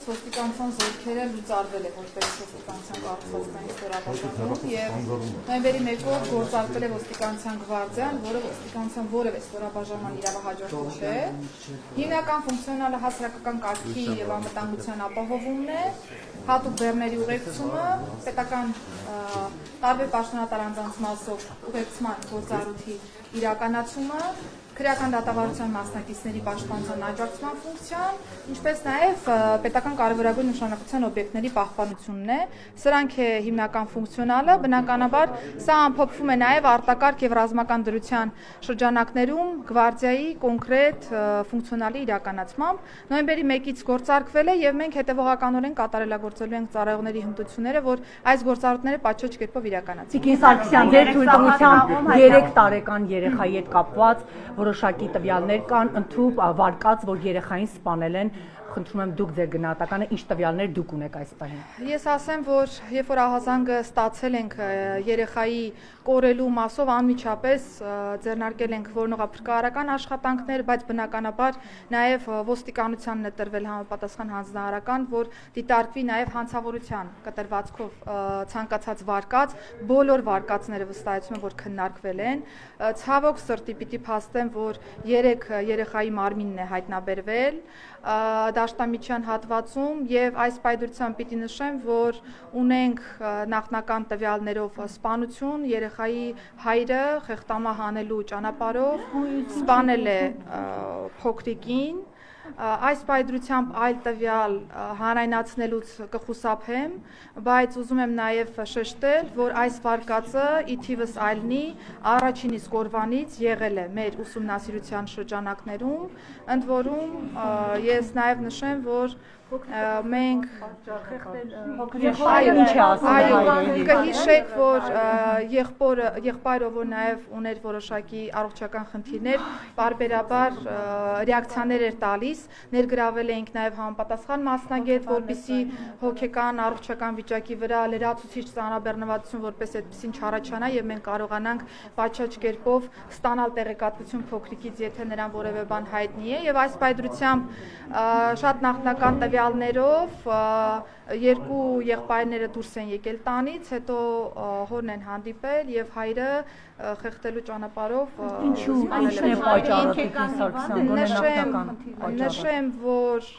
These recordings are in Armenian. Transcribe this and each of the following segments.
Ոստիկանության զորքերը լուծարվել է որպես ոստիկանության կառուցվածքային ստորաբաժանում եւ նոյեմբերի 1-ով գործարկվել է ոստիկանության գվարդիան, որը ոստիկանության որևէ ստորաբաժանման իրավահաջորդը չէ։ Հիմնական ֆունկցիոնալը հասարակական կարգի եւ անվտանգության ապահովումն է, հատուկ բեռների ուղեկցումը, պետական տարբեր պաշտոնատար անձանց մասով ուղեկցման գործառույթի իրականացումը, քրեական դատավարության մասնակիցների պաշտպանության աջակցման ֆունկցիան, ինչպես նաև պետական կարևորագույն նշանակության օբյեկտների պահպանությունն է։ Սրանք է հիմնական ֆունկցիոնալը, բնականաբար սա ամփոփվում է նաև արտակարգ եւ ռազմական դրության շրջանակներում գվարդիայի կոնկրետ ֆունկցիոնալի իրականացմամբ։ Նոյեմբերի 1-ից գործարկվել է եւ մենք հետեւողականորեն կատարելագործելու ենք ծառայողների հմտությունները, որ այս գործառույթները պատշաճ կերպով իրականացվեն։ Տիկին Սարգսյան, ձեր թույլտվությամբ 3 տարեկան երեխայի հետ կապված որոշակի տվյալներ կան, ընդհանուր վարկած, որ երեխային սպանել են, խնդրում եմ դուք ձեր գնահատականը ինչ տվյալներ դուք ունեք այս պահին։ Ես ասեմ, որ երբ որ ահազանգը ստացել ենք երեխայի կորելու մասով անմիջապես ձեռնարկել ենք որոնողափրկարարական աշխատանքներ, բայց բնականաբար նաև ոստիկանությանն է տրվել համապատասխան հանձնարարական, որ դիտարկվի նաև հանցավորության կտրվածքով ցանկացած վարկած, բոլոր վարկածները վստահեցում եմ, որ քննարկվել են։ Ցավոք սրտի պիտի փաստեմ, որ 3 երեխայի մարմինն է հայտնաբերվել դաշտամիջյան հատվածում եւ այս պայդրությամբ պիտի նշեմ, որ ունենք նախնական տվյալներով սպանություն, երեխայի հայրը խեղտամահ անելու ճանապարհով սպանել է փոքրիկին, այս պայդրությամբ այլ տվյալ հանրայնացնելուց կխուսափեմ, բայց ուզում եմ նաև շեշտել, որ այս վարկածը ի թիվս այլնի առաջին իսկ օրվանից եղել է մեր ուսումնասիրության շրջանակներում, ընդ որում ես նաև նշեմ, որ մենք կհիշեք, որ եղբայրը, որ նաև ուներ որոշակի առողջական խնդիրներ, պարբերաբար ռեակցիաներ էր տալիս, ներգրավել էինք նաև համապատասխան մասնագետ, որպեսզի հոգեկան առողջական վիճակի վրա լրացուցիչ ծանրաբեռնվածություն որպես այդպեսին չառաջանա եւ մենք կարողանանք պատշաճ կերպով ստանալ տեղեկատվություն փոքրիկից, եթե նրան որևէ բան հայտնի է, եւ այս պայդրությամբ շատ նախնական տվյալներով 2 եղբայրները դուրս են եկել տանից, հետո հորն են հանդիպել եւ հայրը խեղդելու ճանապարհով ինչու է պատճառը Տիկին Սարգսյան, գոնե նախնական պատճառը։ Նշեմ, որ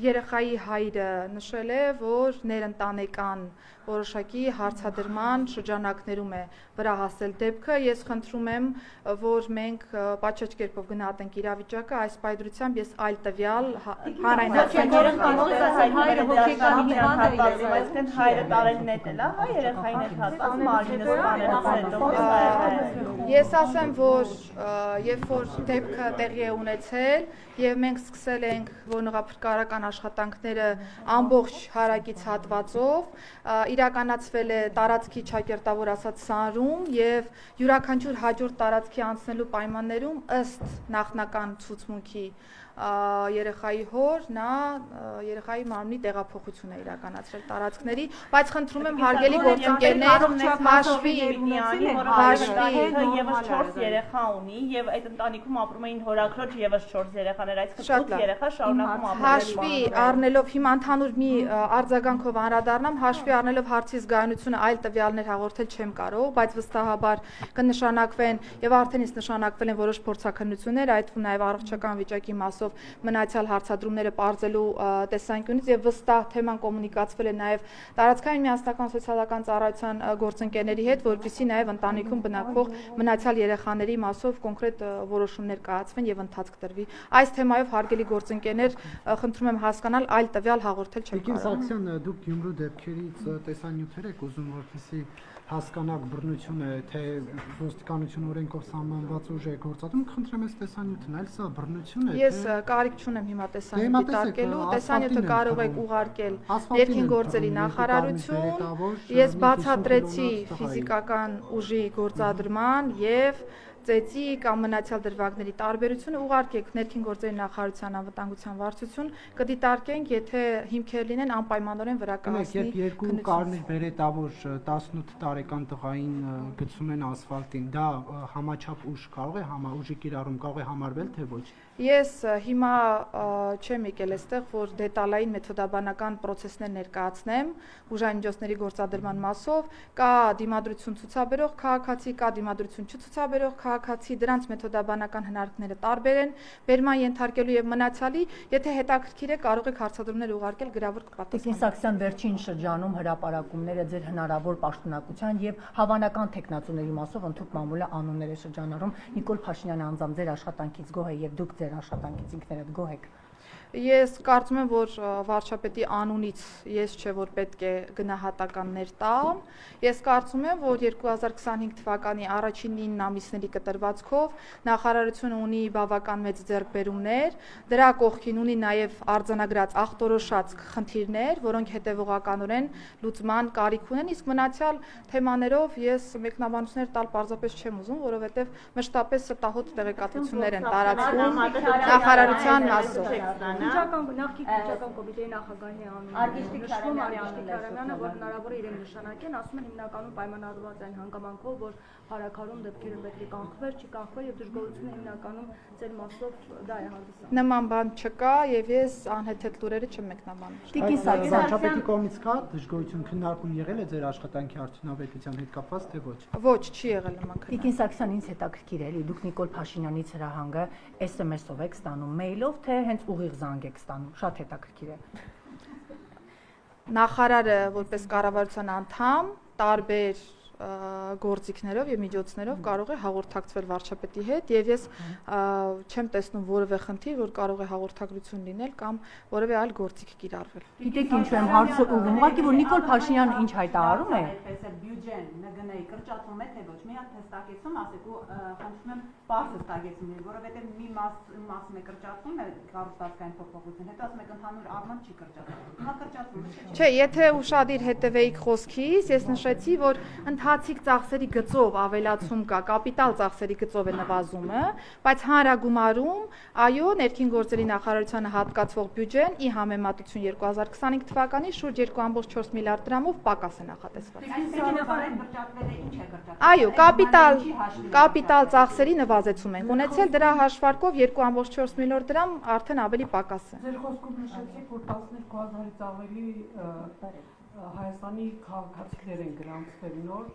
երեխայի հայրը նշել է, որ ներընտանեկան որոշակի հարցադրման շրջանակներում է վրա հասել դեպքը, ես խնդրում եմ, որ մենք պատշաճ կերպով գնահատենք իրավիճակը, այս պայդրությամբ ես այլ տվյալ հանրայնացնեմ։ Հայրը հոգեկան հիվանդ է, այսինքն հայրը տարելն է տելա, հա երեխային հետ հատված մարմինը սպանելուց հետո։ Ես ասեմ, որ երբ որ դեպքը տեղի է ունեցել եւ մենք սկսել ենք որոնողափրկարարական աշխատանքները ամբողջ հարակից հատվածով, իրականացվել է տարածքի ճակերտավոր ասած սանրում եւ յուրաքանչյուր հաջորդ տարածքի անցնելու պայմաններում ըստ նախնական ցուցմունքի երեխայի հոր նա երեխայի մարմնի տեղափոխություն է իրականացրել տարածքների, բայց խնդրում եմ հարգելի գործընկերներ հաշվի եւս 4 երեխա ունի եւ այդ ընտանիքում ապրում էին հորաքրոջ եւս 4 երեխաներ, այսինքն 8 երեխա շարունակում ապրել։ Հաշվի առնելով հիմա ընդհանուր մի արձագանքով անդրադառնամ, հաշվի առնելով հարցի զգայունությունը այլ տվյալներ հաղորդել չեմ կարող, բայց վստահաբար կնշանակվեն եւ արդեն իսկ նշանակվել են որոշ փորձաքննություններ, այդ թվում նաեւ առողջական վիճակի մասով մնացյալ հարցադրումները պարզելու տեսանկյունից եւ վստահ թեման կոմունիկացվել է նաեւ տարածքային միասնական սոցիալական ծառայության գործընկերների հետ, որպեսզի նաեւ ընտանիքում բնակվող մնացյալ երեխաների մասով կոնկրետ որոշումներ կայացվեն եւ ընթացք տրվի։ Այս թեմայով հարգելի գործընկերներ, խնդրում եմ հասկանալ այլ տվյալ հաղորդել չեմ կարող։ Սարգսյան, դուք Գյումրու դեպքերից տեսանյութեր եք ուզում, որպեսզի հասկանաք բռնությունը, թե ոստիկանություն օրենքով սահմանված ուժ է գործադրում, խնդրեմ ես տեսանյութն, այլ սա բռնություն է։ Ես կարիք չունեմ հիմա տեսանյութ դիտարկելու, տեսանյութը կարող եք ուղարկել Ներքին գործերի նախարարություն, ես բացատրեցի ֆիզիկական ուժի գործադրման եւ ծեծի կամ մնացյալ դրվագների տարբերությունը ուղարկեք Ներքին գործերի նախարարության անվտանգության վարչություն, կդիտարկենք, եթե հիմքեր լինեն անպայմանորեն վրա կհասնի։ Երբ 2 կարմիր բերետավոր 18 տարեկան տղային գցում են ասֆալտին, դա համաչափ ուժ կարող է, ուժի կիրառում կարող է համարվել, թե ոչ։ Ես հիմա չեմ եկել այստեղ, որ դետալային մեթոդաբանական process-ներ ներկայացնեմ ուժային միջոցների գործադրման մասով, կա դիմադրություն ցուցաբերող քաղաքացի, կա դիմադրություն չցուցաբերող քաղաքացի, դրանց մեթոդաբանական հնարքները տարբեր են, վերման ենթարկելու եւ մնացյալի, եթե հետաքրքիր է, կարող եք հարցադրումներ ուղարկել գրավոր կպատասխան։ Տիկին Սարգսյան, վերջին շրջանում հրապարակումները ձեր հնարավոր պաշտոնակության եւ հավանական տեխնացուների մասով ընդհանուր մամուլը անուններ է շրջանառում։ Նիկոլ Փաշինյանը անձամբ ձեր աշխատանքից գոհ է եւ դուք ձեր աշխատանքից ինքներդ գոհ եք։ Ես կարծում եմ, որ վարչապետի անունից ես չէ, որ պետք է գնահատականներ տամ։ Ես կարծում եմ, որ 2025 թվականի առաջին 9 ամիսների կտրվածքով նախարարությունը ունի բավական մեծ ձեռքբերումներ, դրա կողքին ունի նաև արձանագրած ախտորոշած խնդիրներ, որոնք հետևողականորեն լուծման կարիք ունեն, իսկ մնացյալ թեմաներով ես մեկնաբանություններ տալ պարզապես չեմ ուզում, որովհետև մշտապես ստահոդ տեղեկատվություններ են տարածվում նախարարության մասով։ Նախկին քննչական կոմիտեի նախագահի անունը Արգիշտիկ Քարամյանը, որ հնարավոր է իրեն նշանակեն, ասում են հիմնականում պայմանավորված են հանգամանքով, որ հարաքարում դեպքերը պետք է կանխվեր, չի կանխվել եւ դժգոհությունը հիմնականում ծեր մասով դա է հանդիսանում։ Նման բան չկա եւ ես անհեթեթ լուրերը չեմ մեկնաբանում։ Տիկին Սարգսյան, վարչապետի կողմից կա դժգոհություն քննարկում եղել է ձեր աշխատանքի արդյունավետության հետ կապված թե ոչ։ Ոչ, չի եղել նման քննարկում։ Տիկին Սարգսյան, ինձ հետաքրքիր է, դուք Նիկոլ Փաշինյանից հրահանգը SMS-ով եք ստանում, մեյլով, թե հենց ուղիղ զանգ եք ստանում, շատ հետաքրքիր է։ Նախարարը որպես կառավարության անդամ տարբեր գործիքներով եւ միջոցներով կարող է հաղորդակցվել վարչապետի հետ եւ ես չեմ տեսնում որևէ խնդիր, որ կարող է հաղորդագրություն լինել կամ որևէ այլ գործիք կիրառվել։ Գիտեք ինչու եմ հարցը ուղղում, ուղղակի որ Նիկոլ Փաշինյանը ինչ հայտարարում է։ Այդպես է բյուջեն ՆԳՆ-ի կրճատվում է թե ոչ։ Մի հատ հստակեցում, ասեք ու խնդրում եմ բարձ հստակեցումներ, որովհետեւ մի մասում է կրճատվում է կառուցվածքային փոփոխություն, հետո ասում եք ընդհանուր առմամբ չի կրճատվում։ Հիմա կրճատվում է։ Չէ, եթե ուշադիր հետևեիք խոսքից, ես նշեցի, որ ընթացիկ ծախսերի գծով ավելացում կա, կապիտալ ծախսերի գծով է նվազումը, բայց հանրագումարում, այո, ներքին գործերի նախարարությանը հատկացվող բյուջեն ի համեմատություն 2025 թվականի շուրջ 2.4 միլիարդ դրամով պակաս է նախատեսված։ Այո, կապիտալ ծախսերի նվազեցում ենք ունեցել, դրա հաշվարկով 2.4 միլիարդ դրամ արդեն ավելի պակաս է։ Ձեր խոսքում նշեցիք, որ 12000-ից ավելի Հայաստանի քաղաքացիներ են գրանցվել նոր,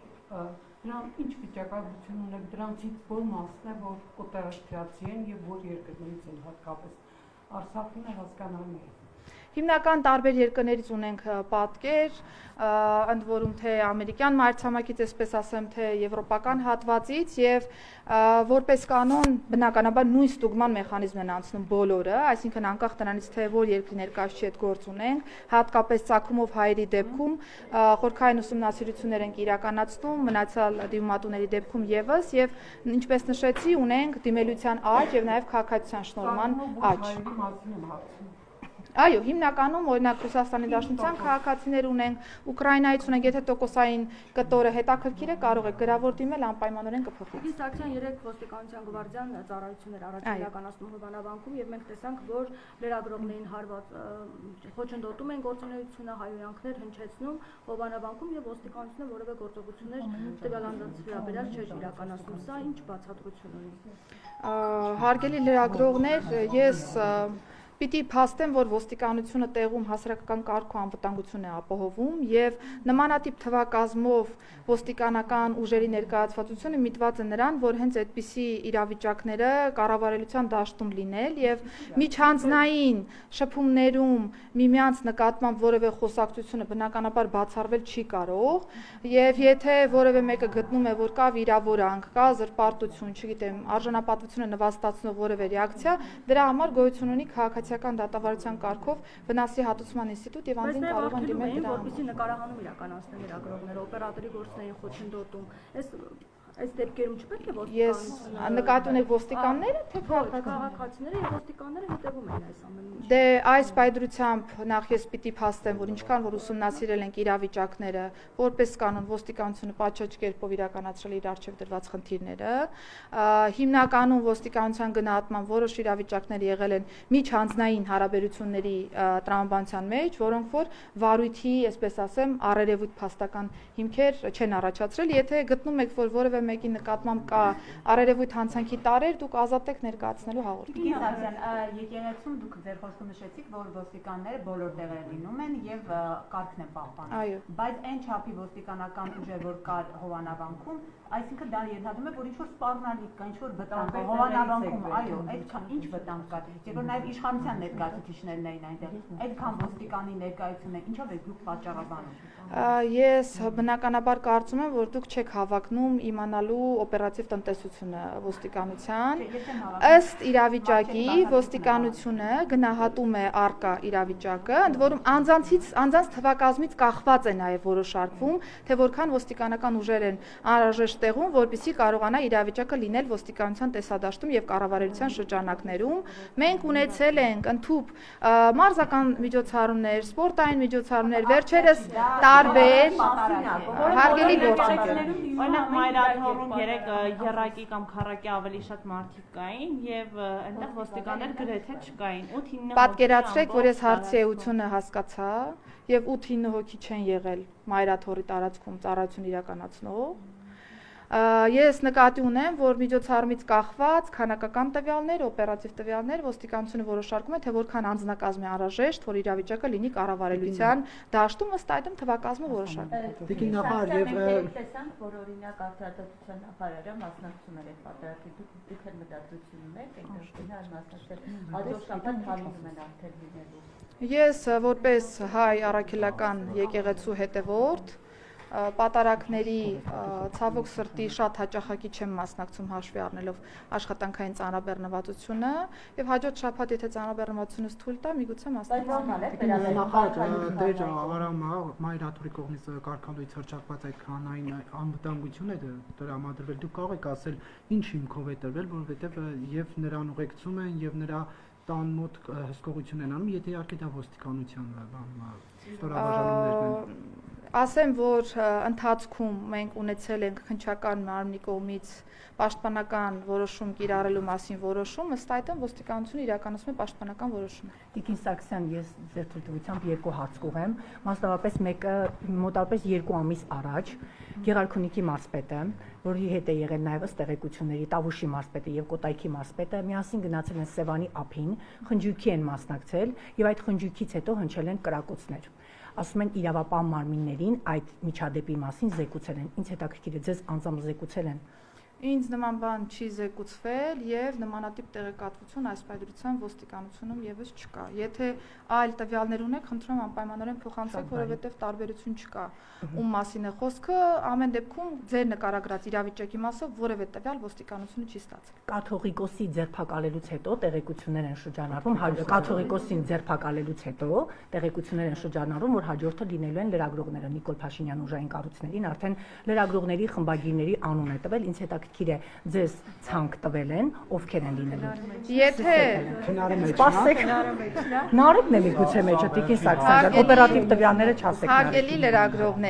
դրանք ինչ վիճակագրություն ունեք, դրանցից որ մասն է, որ կոտերաշտիացի են եւ որ երկրներից են հատկապես Արցախն է հասկանալի։ Հիմնական տարբեր երկրներից ունենք պատկեր, ընդ որում թե ամերիկյան մայրցամաքից, այսպես ասեմ, թե եվրոպական հատվածից եւ որպես կանոն բնականաբար նույն ստուգման մեխանիզմ են անցնում բոլորը, այսինքն անկախ դրանից թե որ երկրի ներկայացուցիչ հետ գործ ունենք, հատկապես ցակումով հայերի դեպքում խորքային ուսումնասիրություններ ենք իրականացնում, մնացյալ դիմումատուների դեպքում եւս եւ ինչպես նշեցի, ունենք դիմելության աճ եւ նաեւ քաղաքացիության շնորհման աճ։ Այո, հիմնականում օրինակ Ռուսաստանի Դաշնության քաղաքացիներ ունենք, Ուկրաինայից ունենք, եթե տոկոսային կտորը հետաքրքիր է, կարող եք գրավոր դիմել, անպայմանորեն կփոխվի։ Տիկին Սարգսյան 3 ոստիկանության գվարդիան ծառայություններ առաջ իրականացնում Հովանավանքում եւ մենք տեսանք, որ լրագրողներին հարված խոչընդոտում են գործունեությունը, հայհոյանքներ հնչեցնում Հովանավանքում եւ ոստիկանությունը որևէ գործողություններ տվյալ անձանց վերաբերյալ չէր իրականացնում։ Սա ինչ բացատրություն ունի։ Հարգելի լրագրողներ, ես պիտի փաստեմ, որ ոստիկանությունը տեղում հասարակական կարգ ու անվտանգություն է ապահովում եւ նմանատիպ թվակազմով ոստիկանական ուժերի ներկայացվածությունը միտված է նրան, որ հենց այդպիսի իրավիճակները կառավարելիության դաշտում լինել եւ միջանձնային շփումներում միմյանց նկատմամբ որևէ խոսակցությունը բնականաբար բացառվել չի կարող եւ եթե որևէ մեկը գտնում է, որ կա վիրավորանք, կա զրպարտություն, չգիտեմ, արժանապատվությունը նվաստացնող որևէ ռեակցիա, դրա համար գոյություն ունի քաղաքացիական դատավարության կարգով վնասի հատուցման ինստիտուտ եւ անձին կարող են դիմել դրա համար։ Որպեսզի նկարահանում իրականացնեն լրագրողները, օպերատորի գործներին խոչընդոտում։ Այս դեպքերում չպետք է ոստիկանությունը։ Ես նկատի ունեք ոստիկանները, թե քաղաքացիները եւ ոստիկանները հետևում են այս ամենին։ Դե այս պայդրությամբ նախ ես պիտի փաստեմ, որ ինչքան որ ուսումնասիրել ենք իրավիճակները, որպես կանոն ոստիկանությունը պատշաճ կերպով իրականացրել իր արժեվ դրված խնդիրները, հիմնականում ոստիկանության գնահատման որոշ իրավիճակներ եղել են միջանձնային հարաբերությունների տրամաբանության մեջ, որոնք որ վարույթի, այսպես ասեմ, առերևույթ փաստական հիմքեր չեն առաջացրել, եթե գտնում եք, որ որևէ մեկի նկատմամբ կա արերևույթ հանցանքի տարեր, դուք ազատ եք ներկայացնելու հաղորդում։ Եկեղեցում դուք ձեր խոսքում նշեցիք, որ ոստիկանները բոլոր տեղեր լինում են եւ կարգն են պահպանում։ Բայց այն չափի ոստիկանական ուժեր, որ կար Հովանավանքում, այսինքն դա ենթադրում է, որ ինչ-որ սպառնալիք կա, ինչ-որ վտանգ կա Հովանավանքում, այո, այդ ինչ վտանգ կա, եւ որ նաեւ իշխանության ներկայացուցիչներն էին այնտեղ, այդքան ոստիկանի ներկայությունը ինչով է դուք պատճառաբանում։ Ես բնականաբար կարծում եմ, որ դուք չեք հավակնում իմանալու օպերատիվ տնտեսությունը ոստիկանության։ Ըստ իրավիճակի ոստիկանությունը գնահատում է առկա իրավիճակը, ընդ որում անձանց թվակազմից կախված է նաև որոշարկվում, թե որքան ոստիկանական ուժեր են անհրաժեշտ տեղում, որպեսզի կարողանա իրավիճակը լինել ոստիկանության տեսադաշտում եւ կառավարության շրջանակներում։ Մենք ունեցել ենք ընդհանուր մարզական միջոցառումներ, սպորտային միջոցառումներ, վերջերս տարբեր հարգելի գործընկերներ։ Օրինակ Մայրաթոռում 3 եռակի կամ քառակի ավելի շատ մարդիկ կային եւ այնտեղ ոստիկաններ գրեթե չկային։ 8-9 Պատկերացրեք, որ ես հարցի էությունը հասկացա եւ 8-9 հոգի չեն եղել Մայրաթոռի տարածքում ծառայություն իրականացնող։ Ես նկատի ունեմ, որ միջոցառումից կախված քանակական տվյալներ, օպերատիվ տվյալներ ոստիկանությունը որոշարկում է, թե որքան անձնակազմ է անհրաժեշտ, որ իրավիճակը լինի կառավարելիության դաշտում, ըստ այդմ թվակազմը որոշարկվում։ Տիկին նախարար եւ տեսանք, որ օրինակ արտադրության նախարարը մասնակցում էր այդ պատերազմի, դուք էլ մտածություն ունեք, այնտեղ մասնակցել, հաջորդ շաբաթ քանինում են արդեն լինելու։ Ես որպես հայ առաքելական եկեղեցու հետևորդ պատարակների ցավոք սրտի շատ հաճախակի չեմ մասնակցում հաշվի առնելով աշխատանքային ծանրաբեռնվածությունը եւ հաջորդ շաբաթ եթե ծանրաբեռնվածությունս թույլ տա միգուցե մասնակցեմ։ Նախարար դեր Արամը Մայրաթոռի կողմից կարգալույց հրճակված այդ քանային անվտանգությունը դրամադրվել դուք կարող եք ասել ինչ հիմքով է տրվել, որովհետեւ եւ նրան ուղեկցում են եւ նրա տան մոտ հսկողություն են անում, եթե իհարկե դա ոստիկանության ստորաբաժանումներն են։ Ասեմ, որ ընթացքում մենք ունեցել ենք քննչական մարմնի կողմից պաշտպանական որոշում կիրառելու մասին որոշում, ըստ այդմ ոստիկանությունը իրականացնում է պաշտպանական որոշում։ Տիկին Սարգսյան, ես ձեր թույլտվությամբ երկու հարց կուղեմ, մասնավորապես մեկը մոտավորապես 2 ամիս առաջ Գեղարքունիքի մարզպետը, որի հետ է եղել նաև ըստ տեղեկությունների Տավուշի մարզպետը եւ Կոտայքի մարզպետը, միասին գնացել են Սևանի ափին, խնջույքի են մասնակցել եւ այդ խնջույքից հետո հնչել են կրակոցներ։ Ասում են իրավապահ մարմիններին այդ միջադեպի մասին զեկուցել են։ Ինչ հետաքրքիր է, ձեզ անձամբ զեկուցել են։ Ինձ նման բան չի զեկուցվել եւ նմանատիպ տեղեկատվություն այս պայմանությամբ ոստիկանությունում եւս չկա։ Եթե այլ տվյալներ ունեք, խնդրում եմ անպայմանորեն փոխանցեք, որովհետեւ տարբերություն չկա։ Ում մասին է խոսքը, ամեն դեպքում ձեր նկարագրած իրավիճակի մասով որևէ տվյալ ոստիկանությունը չի ստացել։ Կաթողիկոսի ձերբակալելուց հետո տեղեկություններ են շրջանառվում, կաթողիկոսին ձերբակալելուց հետո տեղեկություններ են շրջանառվում, որ հաջորդը լինելու են լրագրողները Նիկոլ Փաշինյան ուժային կառույցներին, արդեն լրագրողների խմբագիրների անուն է տվել, ինձ հետաքրքիր է ձեզ ցանկ տվել են, ովքեր են լինելու։ Եթե սպասեք, նարեկն է միգուցե մեջը Տիկին Սարգսյան, օպերատիվ տվյալները չասեք։ Հարգելի լրագրողներ,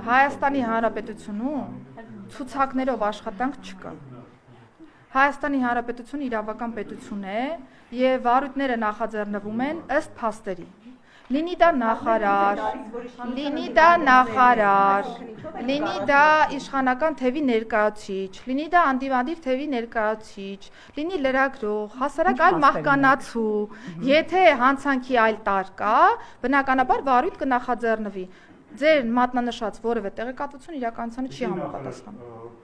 Հայաստանի Հանրապետությունում ցուցակներով աշխատանք չկա։ Հայաստանի Հանրապետությունը իրավական պետություն է եւ վարույթները նախաձեռնվում են ըստ փաստերի։ Լինի դա նախարար, լինի դա նախարար, լինի դա իշխանական թևի ներկայացուցիչ, լինի դա անդիվանդիվ թևի ներկայացուցիչ, լինի լրագրող, հասարակ այլ մահկանացու, եթե հանցանքի այլ տար կա, բնականաբար վարույթ կնախաձեռնվի։ Ձեր մատնանշած որևէ տեղեկատվություն իրականությանը չի համապատասխանում։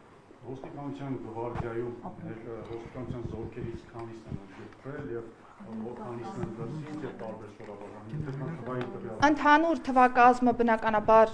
Ոստիկանության գվարդիայում ոստիկանության զորքերից քանիսն են ընդգրկվել եւ քանիսն են դրսից եւ տարբեր շրջանակներում։ Ընդհանուր թվակազմը բնականաբար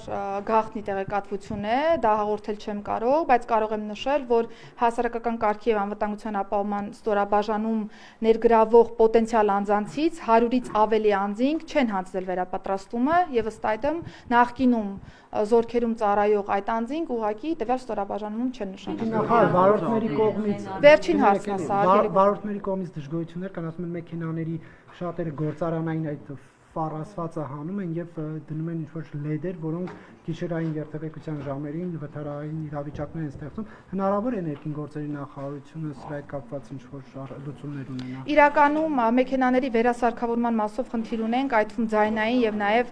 գաղտնի տեղեկատվություն է, դա հաղորդել չեմ կարող, բայց կարող եմ նշել, որ հասարակական կարգի եւ անվտանգության ապահովման ստորաբաժանում ներգրավող պոտենցիալ անձանցից 100-ից ավելի անձինք չեն հանձնել վերապատրաստումը եւ ըստ այդմ նախկինում զորքերում ծառայող այդ անձինք ուղղակի տվյալ ստորաբաժանումում չեն նշանակվում։ Նախարար վարորդների կողմից Վերջին հարցն է սա, վարորդների կողմից դժգոհություններ կան, ասում են մեքենաների շատերը գործարանային այդ ֆարասվածը հանում են եւ դնում են ինչ-որ լեդեր, որոնք գիշերային երթևեկության ժամերին վթարային իրավիճակներ են ստեղծում։ Հնարավոր է ներքին գործերի նախարարությունը սրա հետ կապված ինչ-որ լուծումներ ունենա։ Իրականում մեքենաների վերասարքավորման մասով խնդիր ունենք, այդ թվում ձայնային եւ նաեւ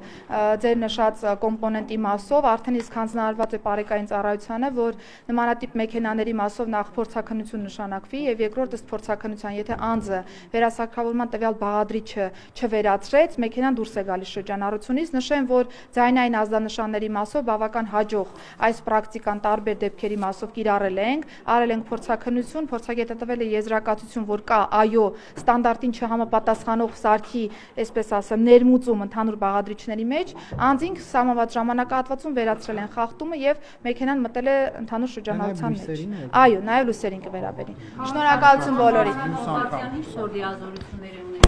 ձեր նշած կոմպոնենտի մասով, արդեն իսկ հանձնարարված է Պարեկային ծառայությանը, որ նմանատիպ մեքենաների մասով նախ փորձաքննություն նշանակվի եւ երկրորդ ըստ փորձաքննության, եթե անձը վերասարքավորման տվյալ բաղադրիչը չվերացրեց, մեքենան դուրս է գալիս շրջանառությունից։ Նշեմ, որ ձայնային ազդանշանների մասով բավական հաջող այս պրակտիկան տարբեր դեպքերի մասով կիրառել ենք, արել ենք փորձաքննություն, փորձագետը տվել է եզրակացություն, որ կա այո ստանդարտին չհամապատասխանող սարքի, այսպես ասեմ, ներմուծում ընդհանուր բաղադրիչների մեջ, անձինք սահմանված ժամանակահատվածում վերացրել են խախտումը եւ մեքենան մտել է ընդհանուր շրջանառության մեջ։ Այո, նաեւ լույսերին կվերաբերի։ Շնորհակալություն բոլորին։ Ինչ սորդի ազորություններ ունենալու